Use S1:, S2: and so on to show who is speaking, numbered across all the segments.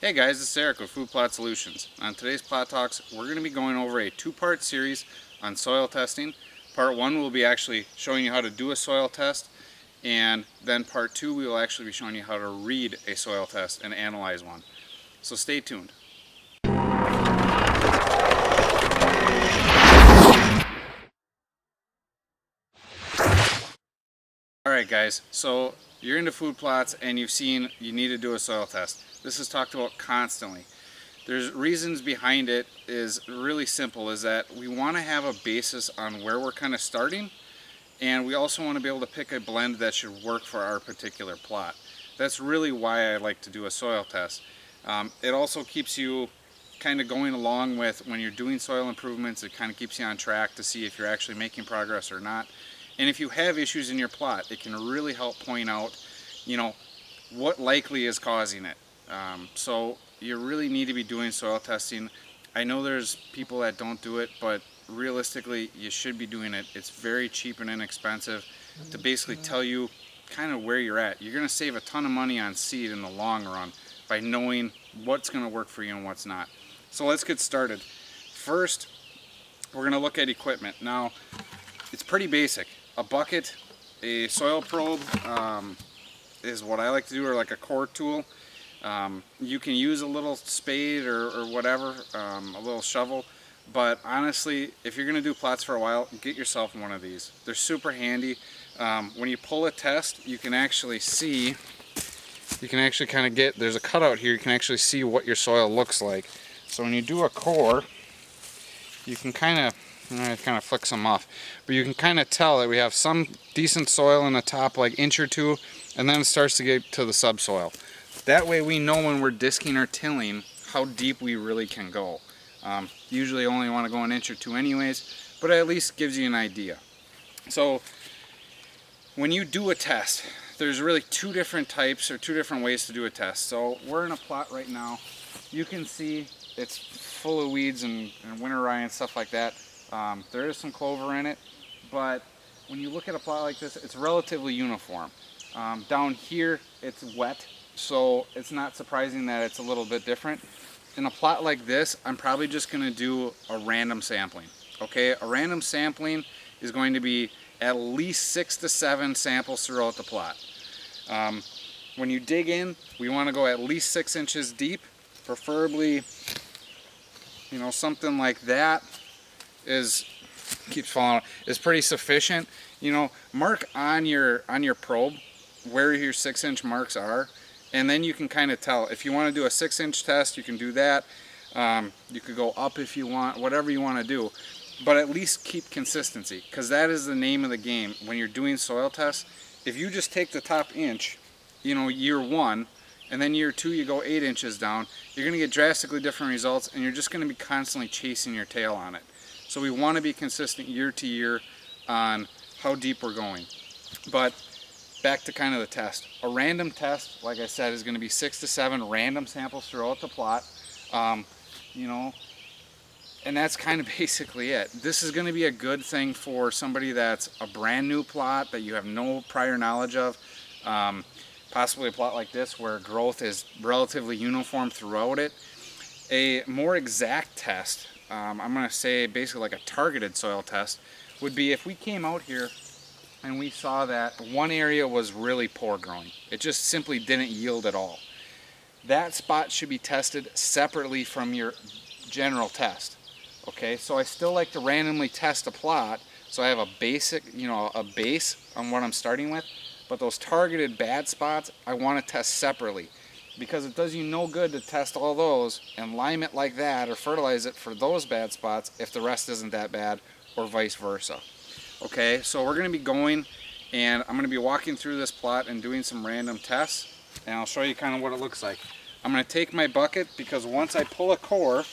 S1: Hey guys, this is Eric with Food Plot Solutions. On today's Plot Talks, we're going to be going over a two-part series on soil testing. Part 1 will be actually showing you how to do a soil test, and then Part 2 we will actually be showing you how to read a soil test and analyze one. So stay tuned. Alright guys, so you're into food plots and you've seen you need to do a soil test. This is talked about constantly. There's reasons behind it is really simple, is that we want to have a basis on where we're kind of starting, and we also want to be able to pick a blend that should work for our particular plot. That's really why I like to do a soil test. It also keeps you kind of going along with when you're doing soil improvements. It kind of keeps you on track to see if you're actually making progress or not. And if you have issues in your plot, it can really help point out, what likely is causing it. So you really need to be doing soil testing. I know there's people that don't do it, but realistically, you should be doing it. It's very cheap and inexpensive to basically tell you kind of where you're at. You're going to save a ton of money on seed in the long run by knowing what's going to work for you and what's not. So let's get started. First, we're going to look at equipment. Now, it's pretty basic. A bucket, a soil probe is what I like to do, or like a core tool. You can use a little spade or whatever, a little shovel, but honestly, if you're going to do plots for a while, get yourself one of these. They're super handy. When you pull a test, you can actually see, kind of get, there's a cutout here, you can actually see what your soil looks like. So when you do a core, you can kind of flick some off, but you can kind of tell that we have some decent soil in the top, like inch or two, and then it starts to get to the subsoil. That way we know when we're disking or tilling how deep we really can go. Usually only want to go an inch or two anyways, but it at least gives you an idea. So when you do a test, there's really two different types or two different ways to do a test. So we're in a plot right now. You can see it's full of weeds and winter rye and stuff like that. There is some clover in it, but when you look at a plot like this, it's relatively uniform. Down here, it's wet, so it's not surprising that it's a little bit different. In a plot like this, I'm probably just going to do a random sampling. Okay, a random sampling is going to be at least 6 to 7 samples throughout the plot. When you dig in, we want to go at least 6 inches deep, preferably, something like that is pretty sufficient. Mark on your probe where your 6-inch marks are, and then you can kind of tell. If you want to do a 6-inch test, you can do that. You could go up if you want, whatever you want to do, but at least keep consistency, because that is the name of the game when you're doing soil tests. If you just take the top inch, year 1, and then year 2 you go 8 inches down, you're going to get drastically different results, and you're just going to be constantly chasing your tail on it. So we want to be consistent year to year on how deep we're going. But back to kind of the test. A random test, like I said, is going to be 6 to 7 random samples throughout the plot. And that's kind of basically it. This is going to be a good thing for somebody that's a brand new plot that you have no prior knowledge of. Possibly a plot like this where growth is relatively uniform throughout it. A more exact test, I'm going to say basically like a targeted soil test, would be if we came out here and we saw that one area was really poor growing. It just simply didn't yield at all. That spot should be tested separately from your general test. Okay, so I still like to randomly test a plot, so I have a basic, a base on what I'm starting with, but those targeted bad spots, I want to test separately, because it does you no good to test all those and lime it like that or fertilize it for those bad spots if the rest isn't that bad, or vice versa. Okay, so we're going to be going, and I'm going to be walking through this plot and doing some random tests, and I'll show you kind of what it looks like. I'm going to take my bucket, because once I pull a core,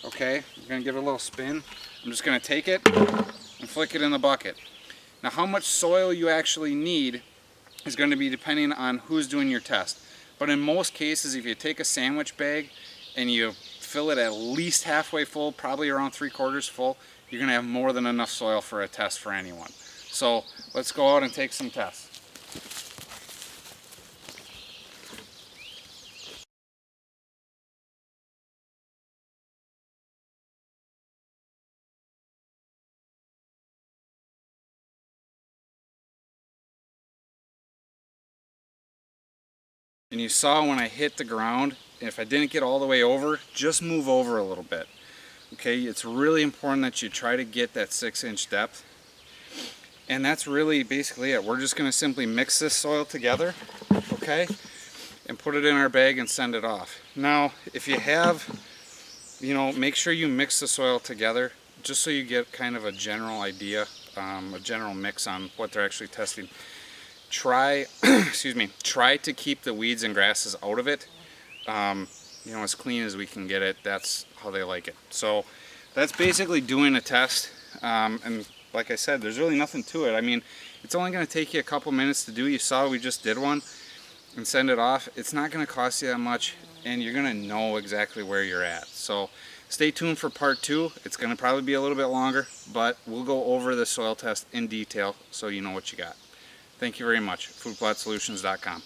S1: okay, I'm going to give it a little spin. I'm just going to take it and flick it in the bucket. Now how much soil you actually need is going to be depending on who's doing your test. But in most cases, if you take a sandwich bag and you fill it at least halfway full, probably around 3/4 full, you're going to have more than enough soil for a test for anyone. So let's go out and take some tests. And you saw when I hit the ground, if I didn't get all the way over, just move over a little bit. Okay, it's really important that you try to get that 6-inch depth. And that's really basically it. We're just going to simply mix this soil together, okay, and put it in our bag and send it off. Now, if you have, make sure you mix the soil together just so you get kind of a general idea, a general mix on what they're actually testing. Try, try to keep the weeds and grasses out of it. As clean as we can get it. That's how they like it. So that's basically doing a test. And like I said, there's really nothing to it. I mean, it's only going to take you a couple minutes to do. You saw we just did one, and send it off. It's not going to cost you that much, and you're going to know exactly where you're at. So stay tuned for part 2. It's going to probably be a little bit longer, but we'll go over the soil test in detail so you know what you got. Thank you very much. FoodPlotsSolutions.com.